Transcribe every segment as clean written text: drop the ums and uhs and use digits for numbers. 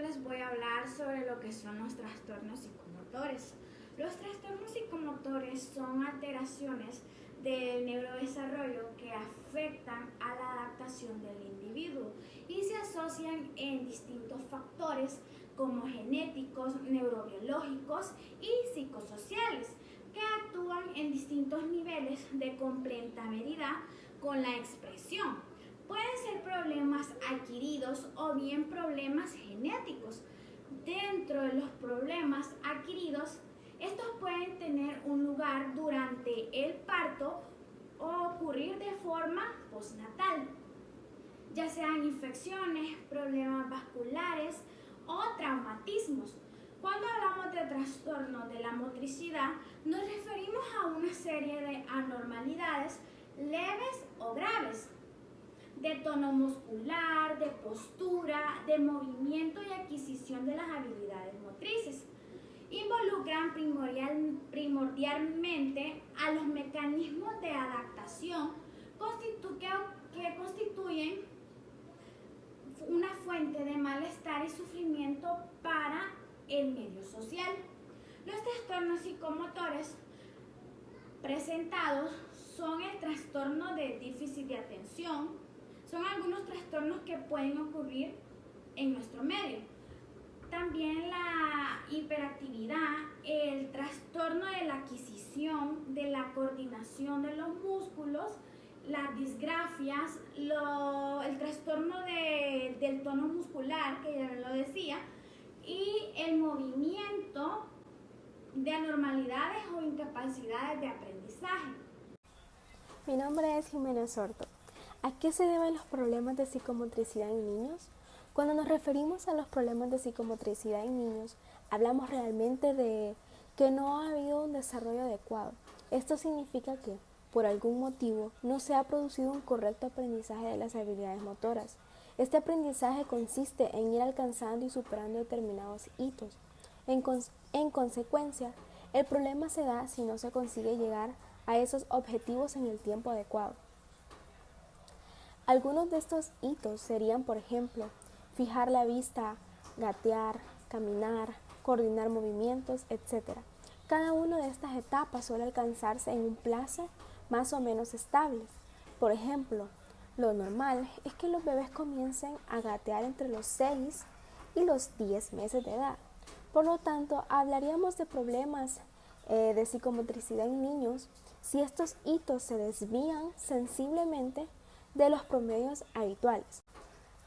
les voy a hablar sobre lo que son los trastornos psicomotores. Los trastornos psicomotores son alteraciones del neurodesarrollo que afectan a la adaptación del individuo y se asocian en distintos factores como genéticos, neurobiológicos y psicosociales que actúan en distintos niveles de complementariedad con la expresión. Pueden ser problemas adquiridos o bien problemas genéticos. Dentro de los problemas adquiridos, estos pueden tener un lugar durante el parto o ocurrir de forma postnatal, ya sean infecciones, problemas vasculares o traumatismos. Cuando hablamos de trastorno de la motricidad, nos referimos a una serie de anormalidades leves o graves, de tono muscular, de postura, de movimiento y adquisición de las habilidades motrices. Involucran primordialmente a los mecanismos de adaptación que constituyen una fuente de malestar y sufrimiento para el medio social. Los trastornos psicomotores presentados son el trastorno de déficit de atención. Son algunos trastornos que pueden ocurrir en nuestro medio. También la hiperactividad, el trastorno de la adquisición, de la coordinación de los músculos, las disgrafias, el trastorno del tono muscular, que ya lo decía, y el movimiento de anormalidades o incapacidades de aprendizaje. Mi nombre es Jimena Sorto. ¿A qué se deben los problemas de psicomotricidad en niños? Cuando nos referimos a los problemas de psicomotricidad en niños, hablamos realmente de que no ha habido un desarrollo adecuado. Esto significa que, por algún motivo, no se ha producido un correcto aprendizaje de las habilidades motoras. Este aprendizaje consiste en ir alcanzando y superando determinados hitos. En consecuencia, el problema se da si no se consigue llegar a esos objetivos en el tiempo adecuado. Algunos de estos hitos serían, por ejemplo, fijar la vista, gatear, caminar, coordinar movimientos, etc. Cada una de estas etapas suele alcanzarse en un plazo más o menos estable. Por ejemplo, lo normal es que los bebés comiencen a gatear entre los 6 y los 10 meses de edad. Por lo tanto, hablaríamos de problemas de psicomotricidad en niños si estos hitos se desvían sensiblemente de los promedios habituales.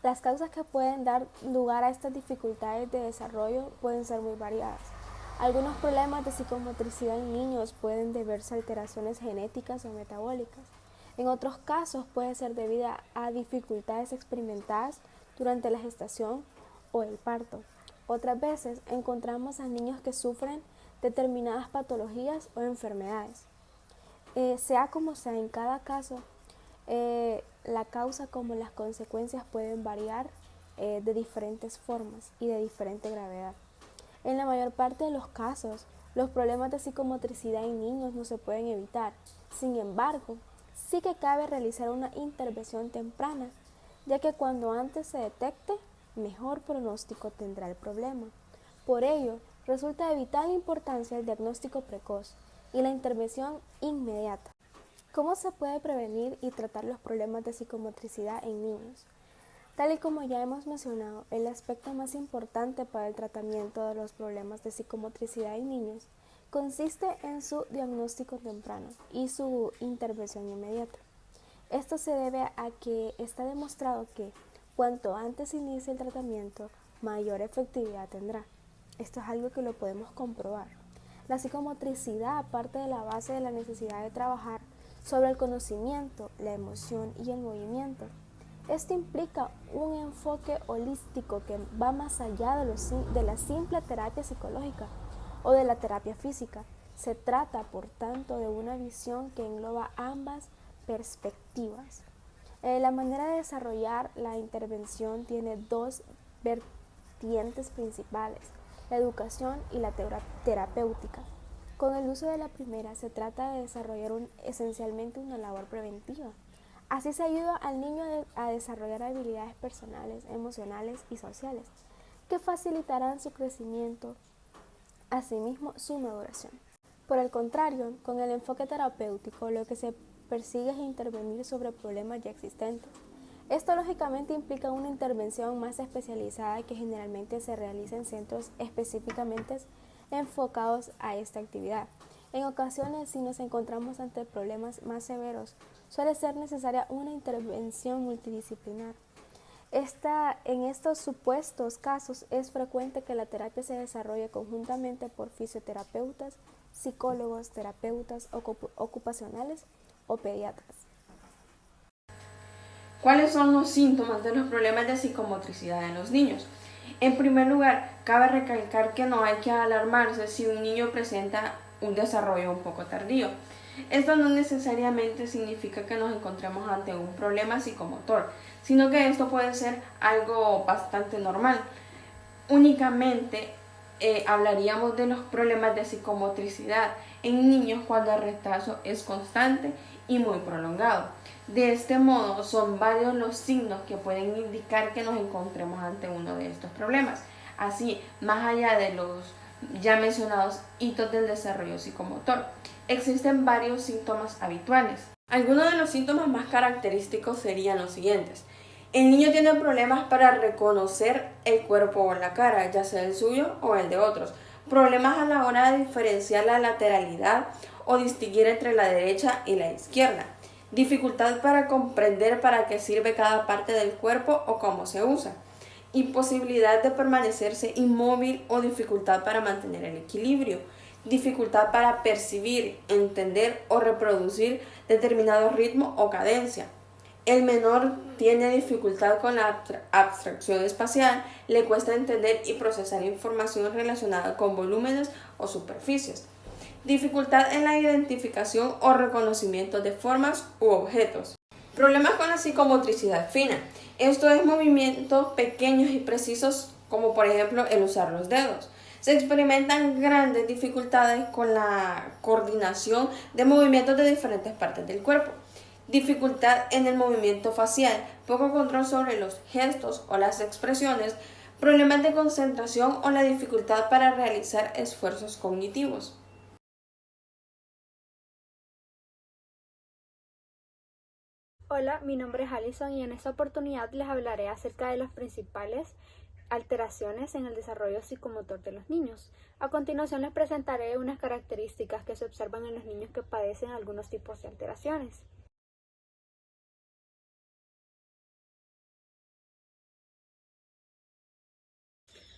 Las causas que pueden dar lugar a estas dificultades de desarrollo pueden ser muy variadas. Algunos problemas de psicomotricidad en niños pueden deberse a alteraciones genéticas o metabólicas. En otros casos puede ser debida a dificultades experimentadas durante la gestación o el parto. Otras veces encontramos a niños que sufren determinadas patologías o enfermedades. Sea como sea, en cada caso, la causa como las consecuencias pueden variar de diferentes formas y de diferente gravedad. En la mayor parte de los casos, los problemas de psicomotricidad en niños no se pueden evitar. Sin embargo, sí que cabe realizar una intervención temprana, ya que cuando antes se detecte, mejor pronóstico tendrá el problema. Por ello, resulta de vital importancia el diagnóstico precoz y la intervención inmediata. ¿Cómo se puede prevenir y tratar los problemas de psicomotricidad en niños? Tal y como ya hemos mencionado, el aspecto más importante para el tratamiento de los problemas de psicomotricidad en niños consiste en su diagnóstico temprano y su intervención inmediata. Esto se debe a que está demostrado que cuanto antes se inicie el tratamiento, mayor efectividad tendrá. Esto es algo que lo podemos comprobar. La psicomotricidad parte de la base de la necesidad de trabajar sobre el conocimiento, la emoción y el movimiento. Esto implica un enfoque holístico que va más allá de la simple terapia psicológica o de la terapia física. Se trata, por tanto, de una visión que engloba ambas perspectivas. La manera de desarrollar la intervención tiene dos vertientes principales: la educación y la terapéutica. Con el uso de la primera se trata de desarrollar esencialmente una labor preventiva. Así se ayuda al niño a desarrollar habilidades personales, emocionales y sociales que facilitarán su crecimiento, asimismo su maduración. Por el contrario, con el enfoque terapéutico lo que se persigue es intervenir sobre problemas ya existentes. Esto lógicamente implica una intervención más especializada que generalmente se realiza en centros específicamente enfocados a esta actividad. En ocasiones, si nos encontramos ante problemas más severos, suele ser necesaria una intervención multidisciplinar. En estos supuestos casos es frecuente que la terapia se desarrolle conjuntamente por fisioterapeutas, psicólogos, terapeutas ocupacionales o pediatras. ¿Cuáles son los síntomas de los problemas de psicomotricidad en los niños? En primer lugar, cabe recalcar que no hay que alarmarse si un niño presenta un desarrollo un poco tardío. Esto no necesariamente significa que nos encontremos ante un problema psicomotor, sino que esto puede ser algo bastante normal. Únicamente hablaríamos de los problemas de psicomotricidad en niños cuando el retraso es constante y muy prolongado. De este modo, son varios los signos que pueden indicar que nos encontremos ante uno de estos problemas. Así, más allá de los ya mencionados hitos del desarrollo psicomotor, existen varios síntomas habituales. Algunos de los síntomas más característicos serían los siguientes. El niño tiene problemas para reconocer el cuerpo o la cara, ya sea el suyo o el de otros. Problemas a la hora de diferenciar la lateralidad o distinguir entre la derecha y la izquierda. Dificultad para comprender para qué sirve cada parte del cuerpo o cómo se usa. Imposibilidad de permanecerse inmóvil o dificultad para mantener el equilibrio. Dificultad para percibir, entender o reproducir determinado ritmo o cadencia. El menor tiene dificultad con la abstracción espacial, le cuesta entender y procesar información relacionada con volúmenes o superficies. Dificultad en la identificación o reconocimiento de formas u objetos. Problemas con la psicomotricidad fina. Esto es movimientos pequeños y precisos, como por ejemplo el usar los dedos. Se experimentan grandes dificultades con la coordinación de movimientos de diferentes partes del cuerpo. Dificultad en el movimiento facial, poco control sobre los gestos o las expresiones, problemas de concentración o la dificultad para realizar esfuerzos cognitivos. Hola, mi nombre es Alison y en esta oportunidad les hablaré acerca de las principales alteraciones en el desarrollo psicomotor de los niños. A continuación les presentaré unas características que se observan en los niños que padecen algunos tipos de alteraciones.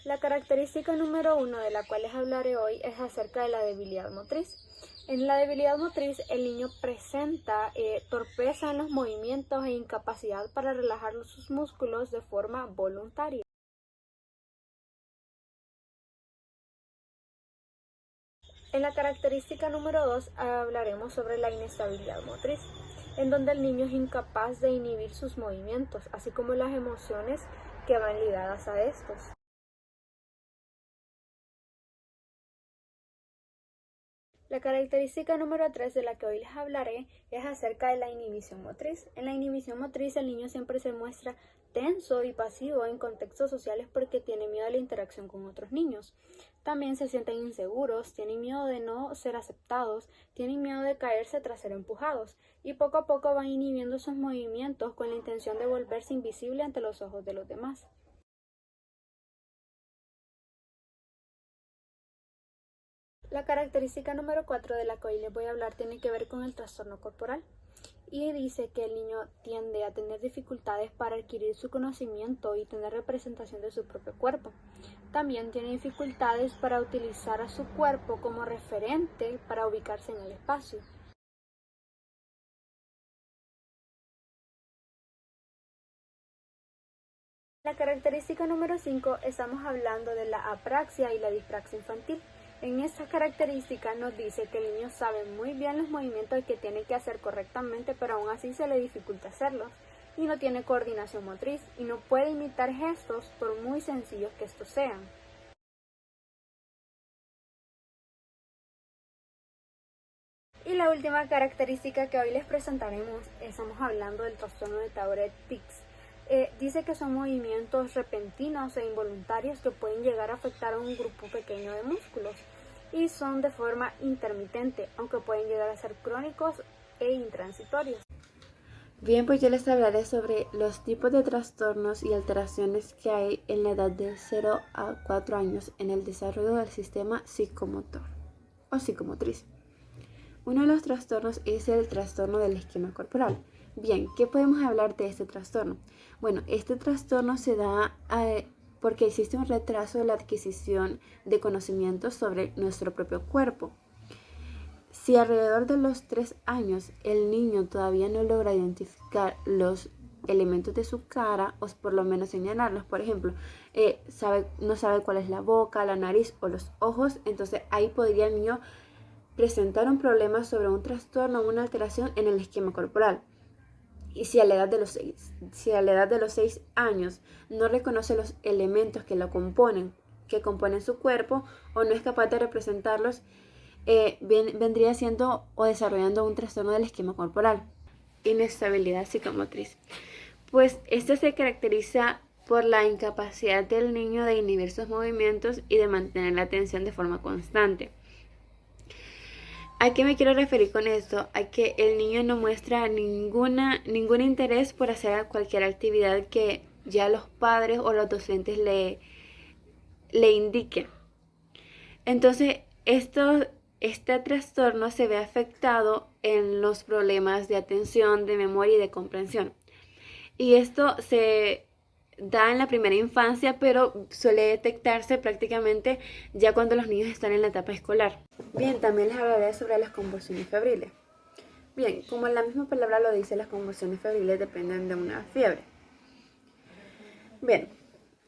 La característica número 1 de la cual les hablaré hoy es acerca de la debilidad motriz. En la debilidad motriz, el niño presenta torpeza en los movimientos e incapacidad para relajar sus músculos de forma voluntaria. En la característica número 2 hablaremos sobre la inestabilidad motriz, en donde el niño es incapaz de inhibir sus movimientos, así como las emociones que van ligadas a estos. La característica número 3 de la que hoy les hablaré es acerca de la inhibición motriz. En la inhibición motriz el niño siempre se muestra tenso y pasivo en contextos sociales porque tiene miedo a la interacción con otros niños. También se sienten inseguros, tienen miedo de no ser aceptados, tienen miedo de caerse tras ser empujados y poco a poco van inhibiendo sus movimientos con la intención de volverse invisible ante los ojos de los demás. La característica número 4 de la que hoy les voy a hablar tiene que ver con el trastorno corporal y dice que el niño tiende a tener dificultades para adquirir su conocimiento y tener representación de su propio cuerpo. También tiene dificultades para utilizar a su cuerpo como referente para ubicarse en el espacio. La característica número 5 estamos hablando de la apraxia y la dispraxia infantil. En esta característica nos dice que el niño sabe muy bien los movimientos que tiene que hacer correctamente, pero aún así se le dificulta hacerlos y no tiene coordinación motriz y no puede imitar gestos por muy sencillos que estos sean. Y la última característica que hoy les presentaremos, estamos hablando del trastorno de Tourette-Tics. Dice que son movimientos repentinos e involuntarios que pueden llegar a afectar a un grupo pequeño de músculos y son de forma intermitente, aunque pueden llegar a ser crónicos e intransitorios. Bien, pues yo les hablaré sobre los tipos de trastornos y alteraciones que hay en la edad de 0 a 4 años en el desarrollo del sistema psicomotor o psicomotriz. Uno de los trastornos es el trastorno del esquema corporal. Bien, ¿qué podemos hablar de este trastorno? Bueno, este trastorno se da porque existe un retraso de la adquisición de conocimientos sobre nuestro propio cuerpo. Si alrededor de los 3 años el niño todavía no logra identificar los elementos de su cara, o por lo menos señalarlos, por ejemplo, no sabe cuál es la boca, la nariz o los ojos, entonces ahí podría el niño presentar un problema sobre un trastorno o una alteración en el esquema corporal. Y si a la edad de los 6 años no reconoce los elementos que componen su cuerpo o no es capaz de representarlos, vendría siendo o desarrollando un trastorno del esquema corporal. Inestabilidad psicomotriz. Pues esto se caracteriza por la incapacidad del niño de inhibir sus movimientos y de mantener la atención de forma constante. ¿A qué me quiero referir con esto? A que el niño no muestra ningún interés por hacer cualquier actividad que ya los padres o los docentes le indiquen. Entonces, este trastorno se ve afectado en los problemas de atención, de memoria y de comprensión. Y esto se da en la primera infancia, pero suele detectarse prácticamente ya cuando los niños están en la etapa escolar. Bien, también les hablaré sobre las convulsiones febriles. Bien, como la misma palabra lo dice, las convulsiones febriles dependen de una fiebre. Bien,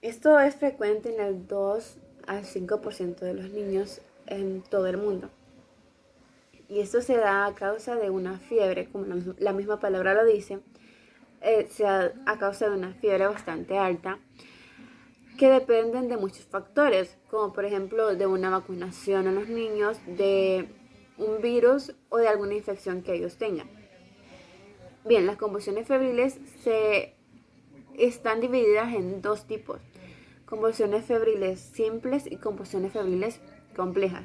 esto es frecuente en el 2 al 5% de los niños en todo el mundo. Y esto se da a causa de una fiebre, como la misma palabra lo dice, se da a causa de una fiebre bastante alta, que dependen de muchos factores, como por ejemplo de una vacunación a los niños, de un virus o de alguna infección que ellos tengan. Bien, las convulsiones febriles están divididas en dos tipos: convulsiones febriles simples y convulsiones febriles complejas.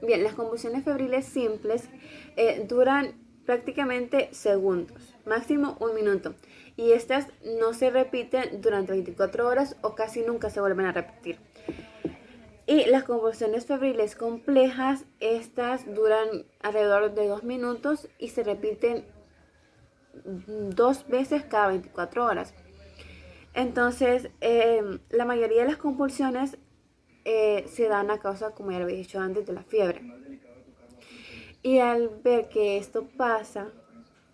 Bien, las convulsiones febriles simples duran prácticamente segundos, máximo 1 minuto, y estas no se repiten durante 24 horas o casi nunca se vuelven a repetir. Y las convulsiones febriles complejas, estas duran alrededor de 2 minutos y se repiten 2 veces cada 24 horas. Entonces, la mayoría de las convulsiones se dan a causa, como ya lo había dicho antes, de la fiebre. Y al ver que esto pasa,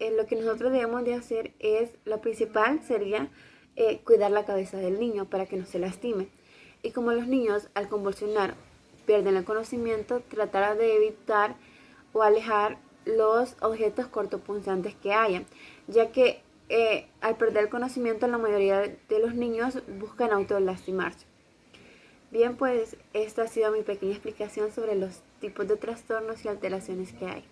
lo que nosotros debemos de hacer lo principal sería cuidar la cabeza del niño para que no se lastime. Y como los niños al convulsionar pierden el conocimiento, tratar de evitar o alejar los objetos cortopunzantes que hayan, ya que al perder el conocimiento la mayoría de los niños buscan autolastimarse. Bien, pues esta ha sido mi pequeña explicación sobre los tipos de trastornos y alteraciones que hay.